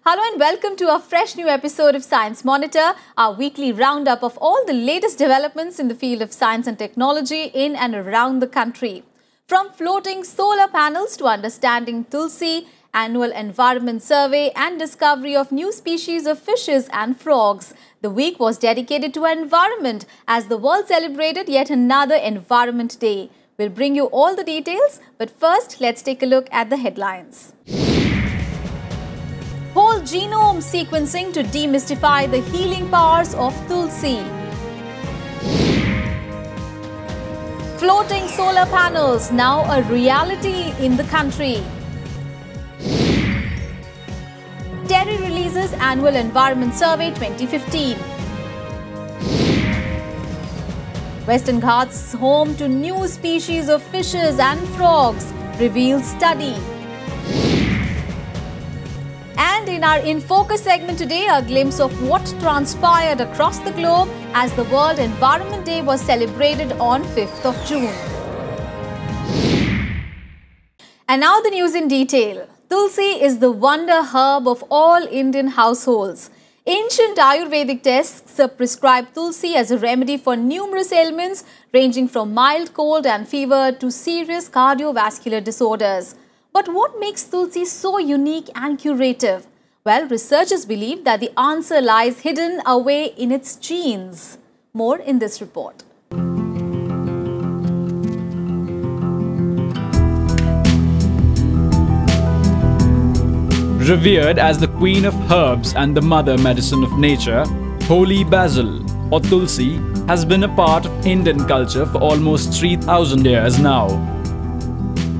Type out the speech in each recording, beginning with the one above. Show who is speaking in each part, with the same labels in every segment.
Speaker 1: Hello and welcome to a fresh new episode of Science Monitor, our weekly roundup of all the latest developments in the field of science and technology in and around the country. From floating solar panels to understanding Tulsi, annual environment survey and discovery of new species of fishes and frogs, the week was dedicated to environment as the world celebrated yet another Environment Day. We'll bring you all the details, but first let's take a look at the headlines. Whole genome sequencing to demystify the healing powers of Tulsi. Floating solar panels now a reality in the country. TERI releases Annual Environment Survey 2015. Western Ghats home to new species of fishes and frogs, reveals study. And in our In Focus segment today, a glimpse of what transpired across the globe as the World Environment Day was celebrated on 5th of June. And now the news in detail. Tulsi is the wonder herb of all Indian households. Ancient Ayurvedic texts prescribe Tulsi as a remedy for numerous ailments ranging from mild cold and fever to serious cardiovascular disorders. But what makes Tulsi so unique and curative? Well, researchers believe that the answer lies hidden away in its genes. More in this report.
Speaker 2: Revered as the queen of herbs and the mother medicine of nature, holy basil or Tulsi has been a part of Indian culture for almost 3,000 years now.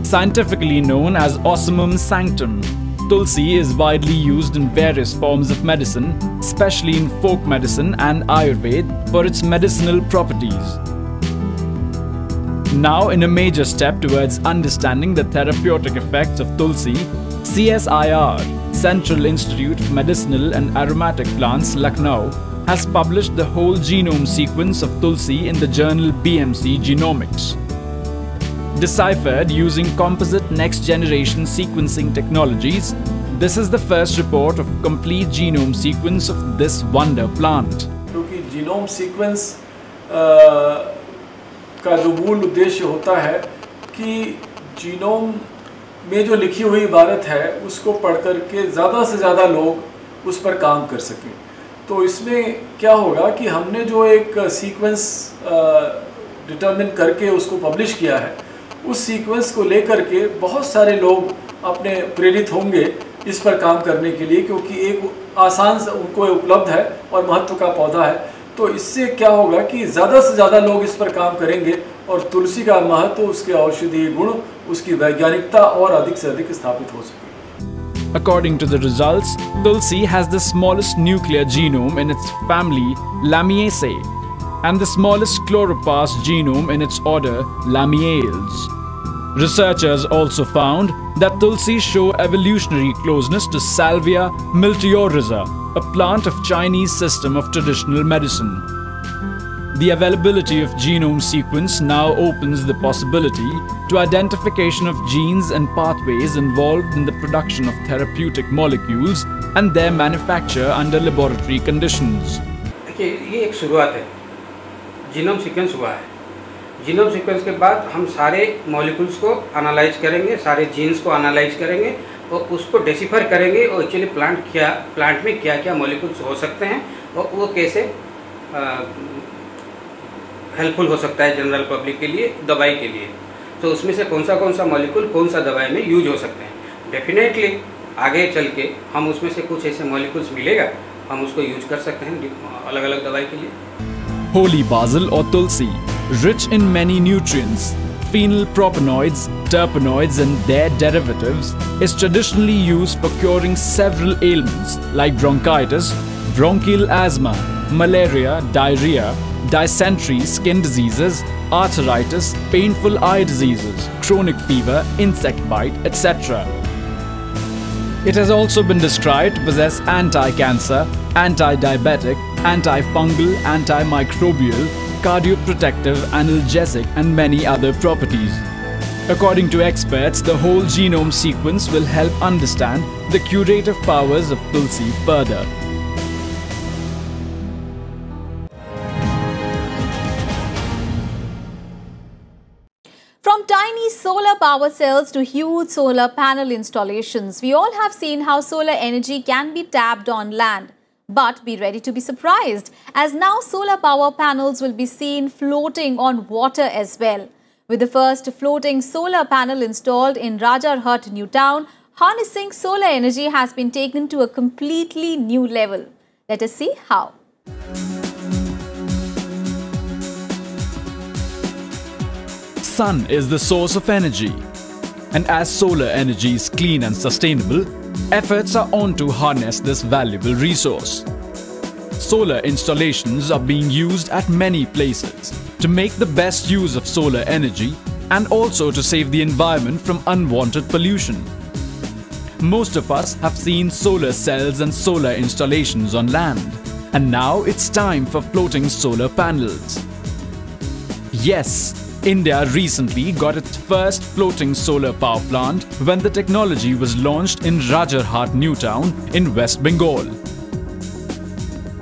Speaker 2: Scientifically known as Ocimum sanctum, Tulsi is widely used in various forms of medicine, especially in folk medicine and Ayurveda for its medicinal properties. Now, in a major step towards understanding the therapeutic effects of Tulsi, CSIR, Central Institute of Medicinal and Aromatic Plants, Lucknow, has published the whole genome sequence of Tulsi in the journal BMC Genomics. Deciphered using composite next-generation sequencing technologies, this is the first report of complete genome sequence of this wonder plant.
Speaker 3: क्योंकि genome sequence का जो मूल उद्देश्य होता है कि genome में जो लिखी हुई इबारत है उसको पढ़ करके ज़्यादा से ज़्यादा लोग उस पर काम कर सकें। तो इसमें क्या होगा कि हमने जो एक सीक्वेंस डिटरमिन करके उसको पब्लिश किया है, उस सीक्वेंस को लेकर के बहुत सारे लोग अपने प्रेरित होंगे इस पर काम करने के लिए, क्योंकि एक आसान से उनको उपलब्ध है और महत्व का पौधा है। तो इससे क्या होगा कि ज़्यादा से ज़्यादा लोग इस पर काम करेंगे और तुलसी का महत्व, उसके औषधीय गुण, उसकी वैज्ञानिकता और अधिक से अधिक स्थापित हो सके।
Speaker 2: According to the results, Tulsi has the smallest nuclear genome in its family Lamiaceae and the smallest chloroplast genome in its order Lamiales. Researchers also found that Tulsi show evolutionary closeness to Salvia miltiorrhiza, a plant of Chinese system of traditional medicine. The availability of genome sequence now opens the possibility to identification of genes and pathways involved in the production of therapeutic molecules and their manufacture under laboratory conditions.
Speaker 4: देखिए, ये एक शुरुआत है। Genome sequence हुआ है। Genome sequence के बाद हम सारे मॉलिक्यूल्स को एनालाइज करेंगे, सारे जीन्स को एनालाइज करेंगे और उसको डेसिफर करेंगे और एक्चुअली प्लांट में क्या क्या मॉलिक्यूल्स हो सकते हैं और वो कैसे हेल्पफुल हो सकता है जनरल पब्लिक के लिए, दवाई के लिए। तो उसमें से कौन सा मॉलिक्यूल कौन सा दवाई में यूज हो सकते हैं। डेफिनेटली आगे चल के हम उसमें से कुछ ऐसे मॉलिक्यूल्स मिलेगा, हम उसको यूज कर सकते हैं अलग अलग दवाई के लिए।
Speaker 2: Holy basil or Tulsi, rich in many nutrients, phenylpropanoids, terpenoids and their derivatives, is traditionally used for curing several ailments like bronchitis, bronchial asthma, malaria, diarrhea, dysentery, skin diseases, arthritis, painful eye diseases, chronic fever, insect bite, etc. It has also been described to possess anti-cancer, anti-diabetic, antifungal, antimicrobial, cardioprotective, analgesic and many other properties. According to experts, the whole genome sequence will help understand the curative powers of tulsi further.
Speaker 1: From tiny solar power cells to huge solar panel installations, we all have seen how solar energy can be tapped on land. But be ready to be surprised, as now solar power panels will be seen floating on water as well. With the first floating solar panel installed in Rajarhat, New Town, harnessing solar energy has been taken to a completely new level. Let us see how.
Speaker 2: Sun is the source of energy, and as solar energy is clean and sustainable, efforts are on to harness this valuable resource. Solar installations are being used at many places to make the best use of solar energy and also to save the environment from unwanted pollution. Most of us have seen solar cells and solar installations on land, and now it's time for floating solar panels. Yes, India recently got its first floating solar power plant when the technology was launched in Rajarhat, New Town in West Bengal.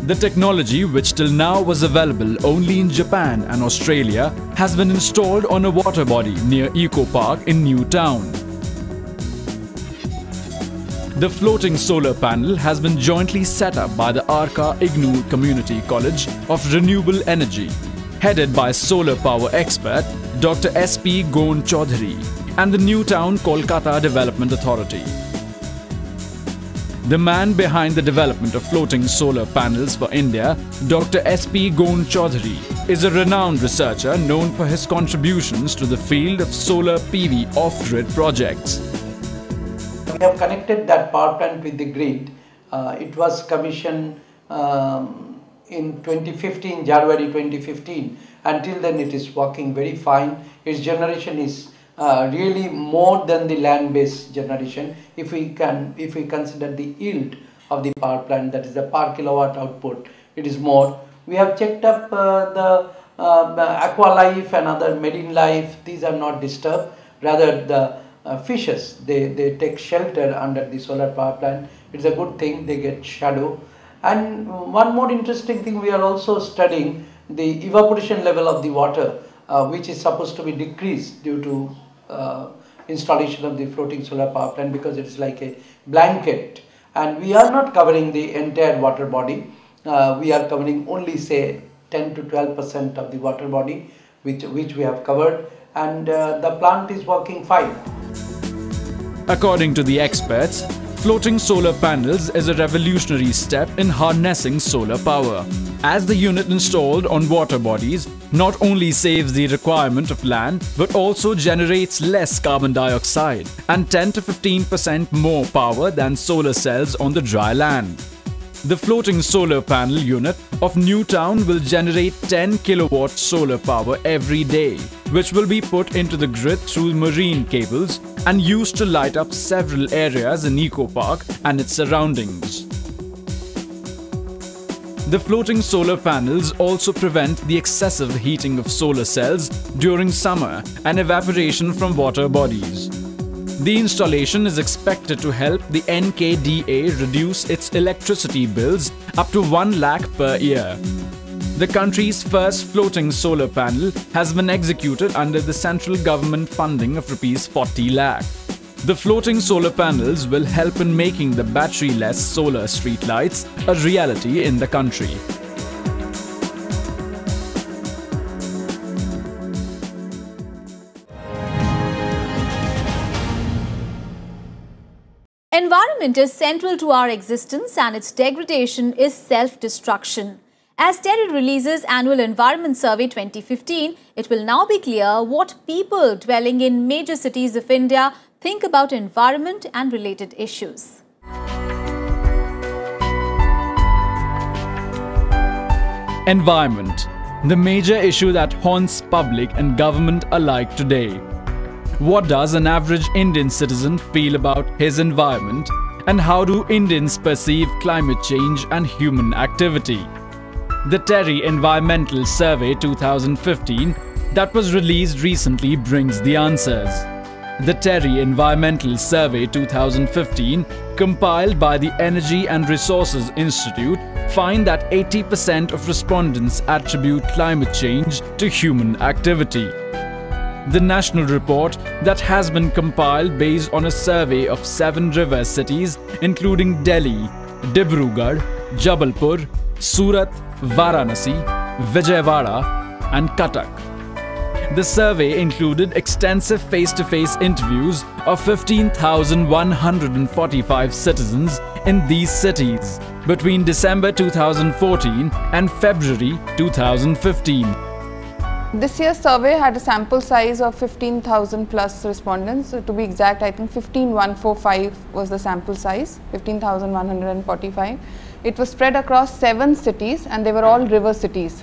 Speaker 2: The technology, which till now was available only in Japan and Australia, has been installed on a water body near Eco Park in New Town. The floating solar panel has been jointly set up by the Arka Ignore Community College of Renewable Energy, headed by solar power expert Dr. S.P. Gon Chaudhary and the New Town Kolkata Development Authority. The man behind the development of floating solar panels for India, Dr. S.P. Gon Chaudhary, is a renowned researcher known for his contributions to the field of solar PV off-grid projects.
Speaker 5: We have connected that power plant with the grid. It was commissioned in 2015, January 2015. Until then it is working very fine. Its generation is really more than the land-based generation. If we consider the yield of the power plant, that is the per kilowatt output, it is more. We have checked up the aqua life and other marine life. These are not disturbed. Rather the fishes, they take shelter under the solar power plant. It's a good thing, they get shadow. And one more interesting thing, we are also studying the evaporation level of the water, which is supposed to be decreased due to installation of the floating solar power plant, because it is like a blanket. And we are not covering the entire water body. We are covering only say 10 to 12% of the water body, which we have covered, and the plant is working fine.
Speaker 2: According to the experts, floating solar panels is a revolutionary step in harnessing solar power, as the unit installed on water bodies not only saves the requirement of land but also generates less carbon dioxide and 10 to 15% more power than solar cells on the dry land. The floating solar panel unit of New Town will generate 10 kilowatt solar power every day, which will be put into the grid through marine cables and used to light up several areas in Eco Park and its surroundings. The floating solar panels also prevent the excessive heating of solar cells during summer and evaporation from water bodies. The installation is expected to help the NKDA reduce its electricity bills up to 1 lakh per year. The country's first floating solar panel has been executed under the central government funding of Rs 40 lakh. The floating solar panels will help in making the battery-less solar streetlights a reality in the country.
Speaker 1: Environment is central to our existence, and its degradation is self-destruction. As TERI releases Annual Environment Survey 2015, it will now be clear what people dwelling in major cities of India think about environment and related issues.
Speaker 2: Environment, the major issue that haunts public and government alike today. What does an average Indian citizen feel about his environment, and how do Indians perceive climate change and human activity? The TERI Environmental Survey 2015 that was released recently brings the answers. The Terry Environmental Survey 2015, compiled by the Energy and Resources Institute, find that 80% of respondents attribute climate change to human activity. The national report that has been compiled based on a survey of 7 river cities including Delhi, Dibrugarh, Jabalpur, Surat, Varanasi, Vijayawada and Cuttack. The survey included extensive face-to-face interviews of 15,145 citizens in these cities between December 2014 and February 2015.
Speaker 6: This year's survey had a sample size of 15,000 plus respondents. So to be exact, I think 15,145 was the sample size, 15,145. It was spread across 7 cities and they were all river cities.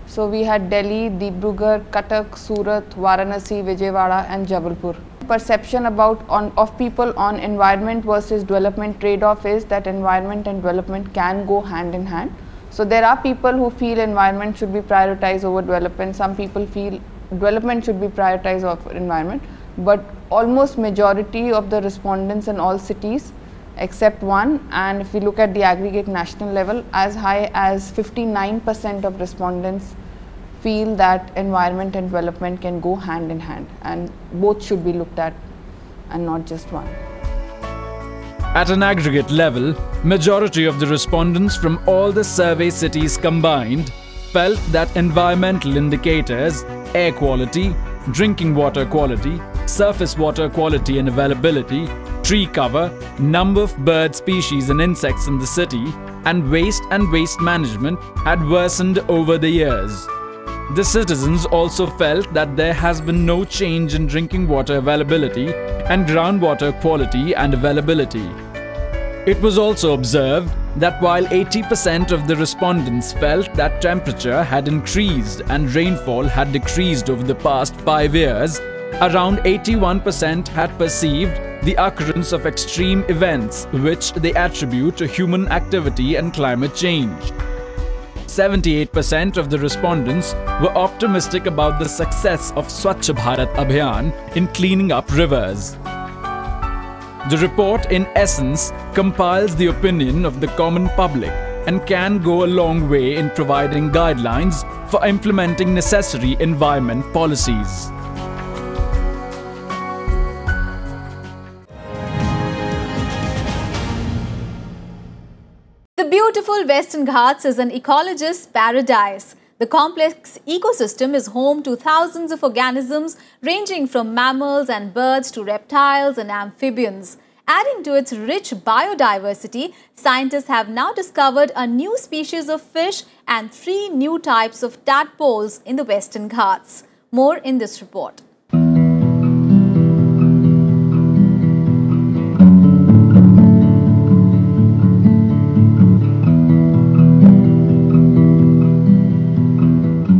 Speaker 6: So we had Delhi, Dibrugarh, Cuttack, Surat, Varanasi, Vijayawada and Jabalpur. Perception of people on environment versus development trade-off is that environment and development can go hand in hand. So there are people who feel environment should be prioritized over development. Some people feel development should be prioritized over environment. But almost majority of the respondents in all cities except one, and if we look at the aggregate national level, as high as 59% of respondents feel that environment and development can go hand in hand and both should be looked at and not just one.
Speaker 2: At an aggregate level, majority of the respondents from all the survey cities combined felt that environmental indicators, air quality, drinking water quality, surface water quality and availability, tree cover, number of bird species and insects in the city, and waste management had worsened over the years. The citizens also felt that there has been no change in drinking water availability and groundwater quality and availability. It was also observed that while 80% of the respondents felt that temperature had increased and rainfall had decreased over the past 5 years, around 81% had perceived the occurrence of extreme events which they attribute to human activity and climate change. 78% of the respondents were optimistic about the success of Swachh Bharat Abhiyan in cleaning up rivers. The report, in essence, compiles the opinion of the common public and can go a long way in providing guidelines for implementing necessary environment policies.
Speaker 1: The beautiful Western Ghats is an ecologist's paradise. The complex ecosystem is home to thousands of organisms ranging from mammals and birds to reptiles and amphibians. Adding to its rich biodiversity, scientists have now discovered a new species of fish and 3 new types of tadpoles in the Western Ghats. More in this report.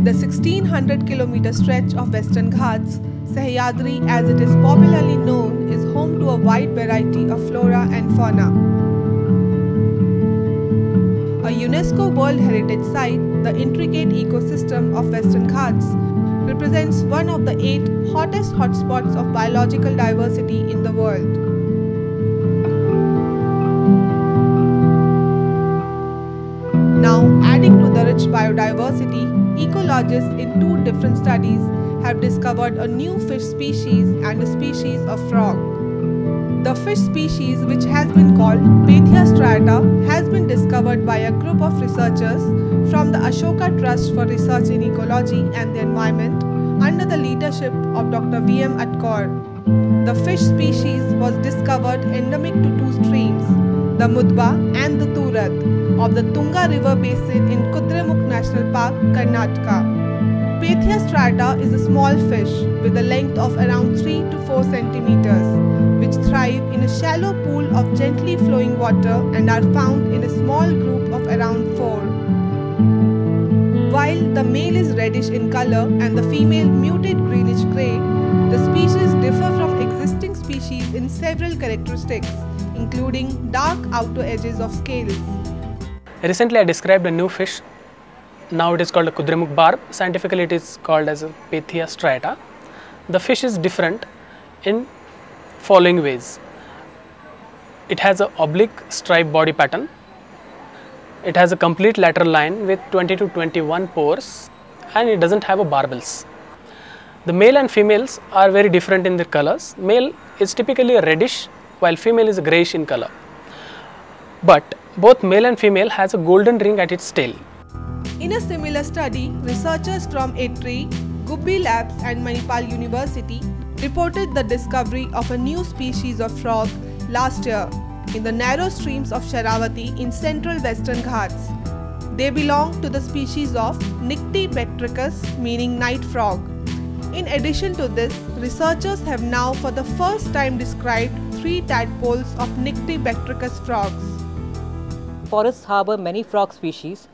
Speaker 7: The 1600-kilometer stretch of Western Ghats, Sahyadri as it is popularly known, is home to a wide variety of flora and fauna. A UNESCO World Heritage Site, the intricate ecosystem of Western Ghats represents one of the 8 hottest hotspots of biological diversity in the world. Now, adding to the rich biodiversity, ecologists in 2 different studies have discovered a new fish species and a species of frog. The fish species, which has been called Pethia striata, has been discovered by a group of researchers from the Ashoka Trust for Research in Ecology and the Environment under the leadership of Dr. V.M. Atkar. The fish species was discovered endemic to 2 streams, the Mudba and the Turat, of the Tunga River Basin in Kudremukh National Park, Karnataka. Pethia striata is a small fish with a length of around 3 to 4 centimeters, which thrive in a shallow pool of gently flowing water and are found in a small group of around 4. While the male is reddish in color and the female muted greenish grey, the species differ from existing species in several characteristics, including dark outer edges of scales.
Speaker 8: Recently I described a new fish. Now it is called a Kudremukh barb. Scientifically it is called as a Pethia striata. The fish is different in following ways. It has an oblique stripe body pattern. It has a complete lateral line with 20 to 21 pores, and it doesn't have a barbels. The male and females are very different in their colors. Male is typically a reddish, while female is greyish in color. But both male and female has a golden ring at its tail.
Speaker 7: In a similar study, researchers from ITRI, Gubbi Labs and Manipal University reported the discovery of a new species of frog last year in the narrow streams of Sharavati in central Western Ghats. They belong to the species of Nyctibectricus, meaning night frog. In addition to this, researchers have now for the first time described 3 tadpoles of Nyctibectricus frogs.
Speaker 9: Forests harbour many frog species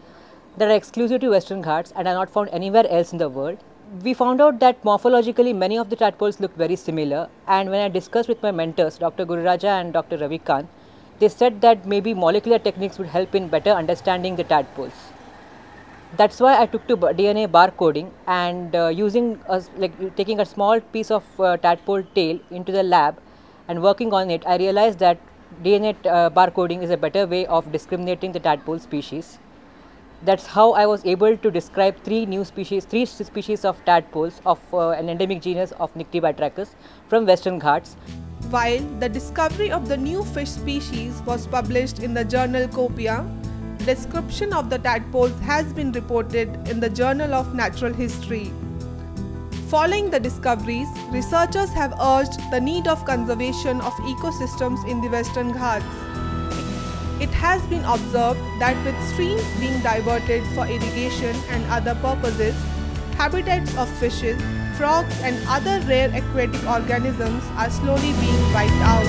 Speaker 9: that are exclusive to Western Ghats and are not found anywhere else in the world. We found out that morphologically many of the tadpoles look very similar, and when I discussed with my mentors, Dr. Gururaja and Dr. Ravikant, they said that maybe molecular techniques would help in better understanding the tadpoles. That's why I took to DNA barcoding and taking a small piece of tadpole tail into the lab and working on it, I realized that DNA barcoding is a better way of discriminating the tadpole species. That's how I was able to describe 3 species of tadpoles of an endemic genus of Nyctibectricus from Western Ghats.
Speaker 7: While the discovery of the new fish species was published in the journal Copia, description of the tadpoles has been reported in the Journal of Natural History. Following the discoveries, researchers have urged the need of conservation of ecosystems in the Western Ghats. It has been observed that with streams being diverted for irrigation and other purposes, habitats of fishes, frogs and other rare aquatic organisms are slowly being wiped out.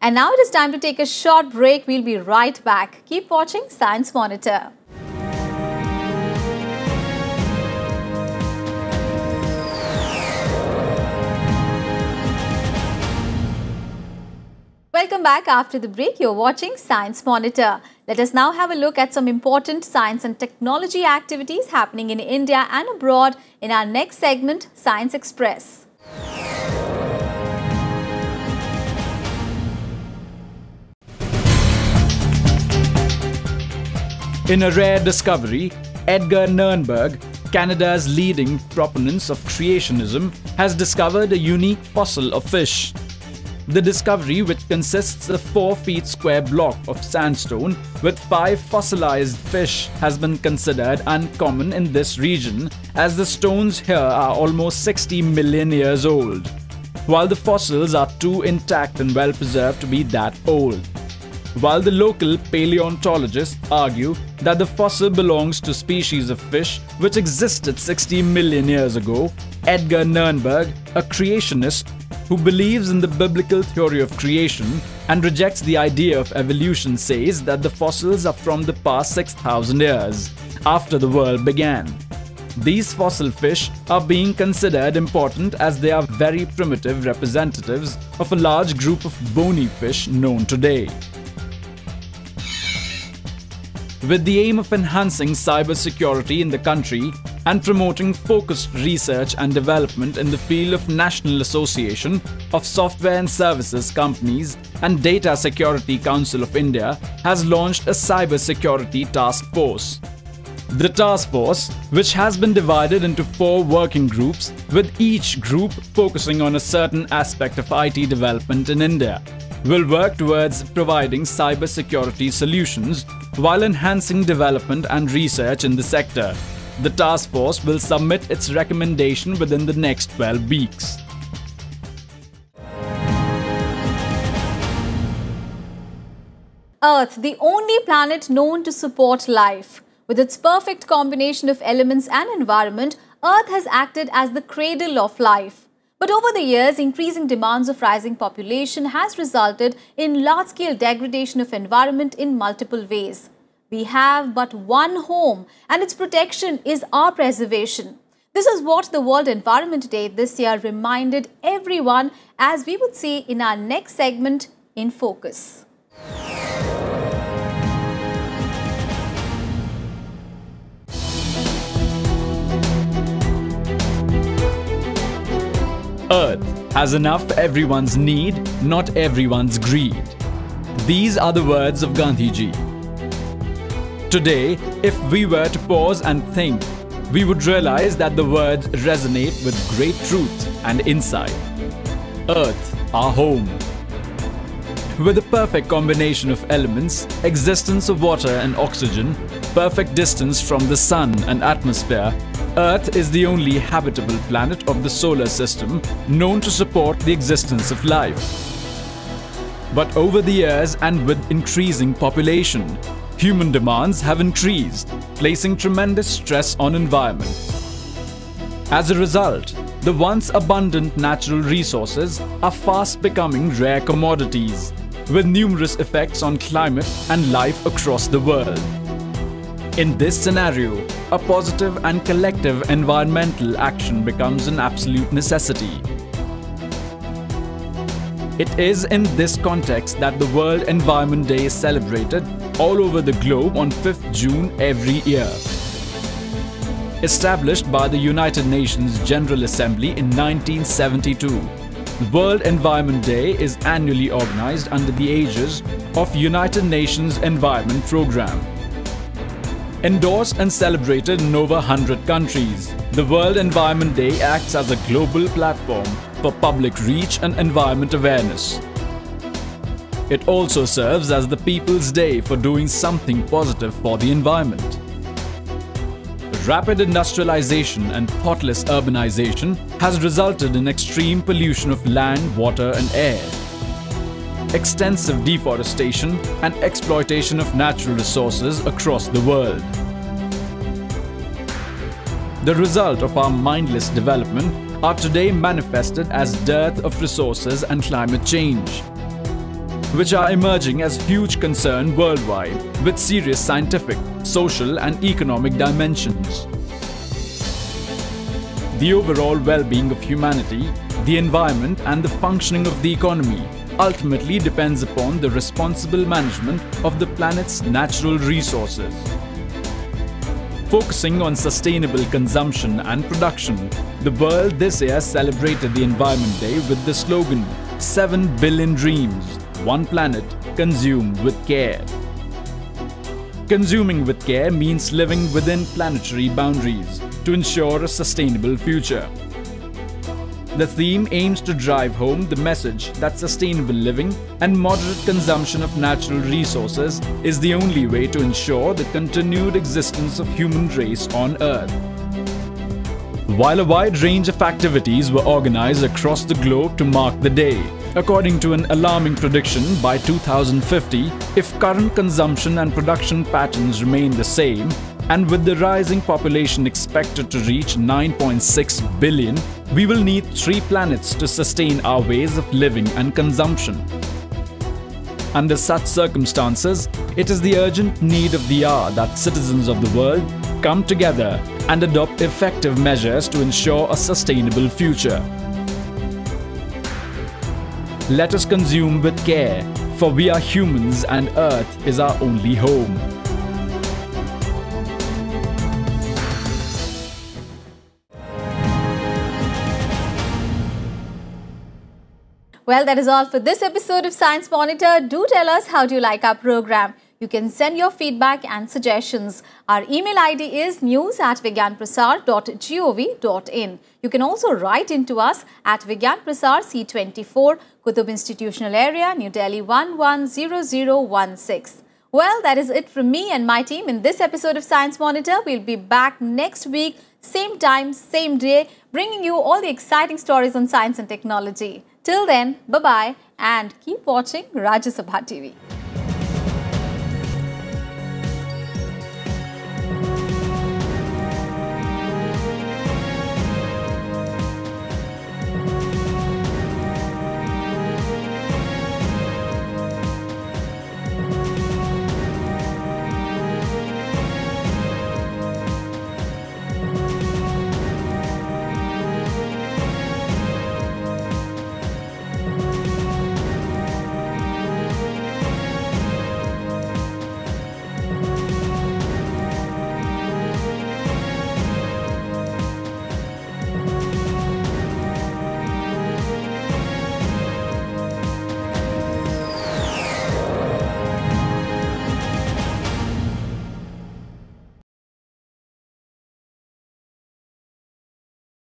Speaker 1: And now it is time to take a short break. We'll be right back. Keep watching Science Monitor. Welcome back after the break. You're watching Science Monitor. Let us now have a look at some important science and technology activities happening in India and abroad in our next segment, Science Express.
Speaker 2: In a rare discovery, Edgar Nernberg, Canada's leading proponent of creationism, has discovered a unique fossil of fish. The discovery, which consists of 4 feet square block of sandstone with 5 fossilized fish, has been considered uncommon in this region, as the stones here are almost 60 million years old, while the fossils are too intact and well preserved to be that old. While the local paleontologists argue that the fossil belongs to species of fish which existed 60 million years ago, Edgar Nernberg, a creationist who believes in the biblical theory of creation and rejects the idea of evolution, says that the fossils are from the past 6,000 years, after the world began. These fossil fish are being considered important as they are very primitive representatives of a large group of bony fish known today. With the aim of enhancing cybersecurity in the country and promoting focused research and development in the field of National Association of Software and Services Companies and Data Security Council of India has launched a cybersecurity task force. The task force, which has been divided into 4 working groups, with each group focusing on a certain aspect of IT development in India, will work towards providing cybersecurity solutions while enhancing development and research in the sector. The task force will submit its recommendation within the next 12 weeks.
Speaker 1: Earth, the only planet known to support life. With its perfect combination of elements and environment, Earth has acted as the cradle of life. But over the years, increasing demands of rising population has resulted in large-scale degradation of environment in multiple ways. We have but one home, and its protection is our preservation. This is what the World Environment Day this year reminded everyone, as we would see in our next segment, In Focus.
Speaker 2: Earth has enough for everyone's need, not everyone's greed. These are the words of Gandhiji. Today, if we were to pause and think, we would realize that the words resonate with great truth and insight. Earth, our home. With a perfect combination of elements, existence of water and oxygen, perfect distance from the sun and atmosphere, Earth is the only habitable planet of the solar system known to support the existence of life. But over the years and with increasing population, human demands have increased, placing tremendous stress on environment. As a result, the once abundant natural resources are fast becoming rare commodities, with numerous effects on climate and life across the world. In this scenario, a positive and collective environmental action becomes an absolute necessity. It is in this context that the World Environment Day is celebrated all over the globe on 5th June every year. Established by the United Nations General Assembly in 1972, the World Environment Day is annually organized under the aegis of United Nations Environment Programme. Endorsed and celebrated in over 100 countries, the World Environment Day acts as a global platform for public reach and environment awareness. It also serves as the People's Day for doing something positive for the environment. Rapid industrialization and thoughtless urbanization has resulted in extreme pollution of land, water and air. Extensive deforestation and exploitation of natural resources across the world. The result of our mindless development are today manifested as dearth of resources and climate change, which are emerging as huge concern worldwide with serious scientific, social and economic dimensions. The overall well-being of humanity, the environment and the functioning of the economy ultimately depends upon the responsible management of the planet's natural resources. Focusing on sustainable consumption and production, the world this year celebrated the Environment Day with the slogan 7 billion dreams, one planet, consumed with care. Consuming with care means living within planetary boundaries to ensure a sustainable future. The theme aims to drive home the message that sustainable living and moderate consumption of natural resources is the only way to ensure the continued existence of human race on Earth. While a wide range of activities were organized across the globe to mark the day, according to an alarming prediction, by 2050, if current consumption and production patterns remain the same, and with the rising population expected to reach 9.6 billion, we will need 3 planets to sustain our ways of living and consumption. Under such circumstances, it is the urgent need of the hour that citizens of the world come together and adopt effective measures to ensure a sustainable future. Let us consume with care, for we are humans and Earth is our only home.
Speaker 1: Well, that is all for this episode of Science Monitor. Do tell us how do you like our program. You can send your feedback and suggestions. Our email ID is news@vigyanprasar.gov.in. You can also write into us at Vigyan Prasar C24, Qutub Institutional Area, New Delhi 110016. Well, that is it from me and my team in this episode of Science Monitor. We'll be back next week, same time, same day, bringing you all the exciting stories on science and technology. Till then, bye-bye and keep watching Rajya Sabha TV.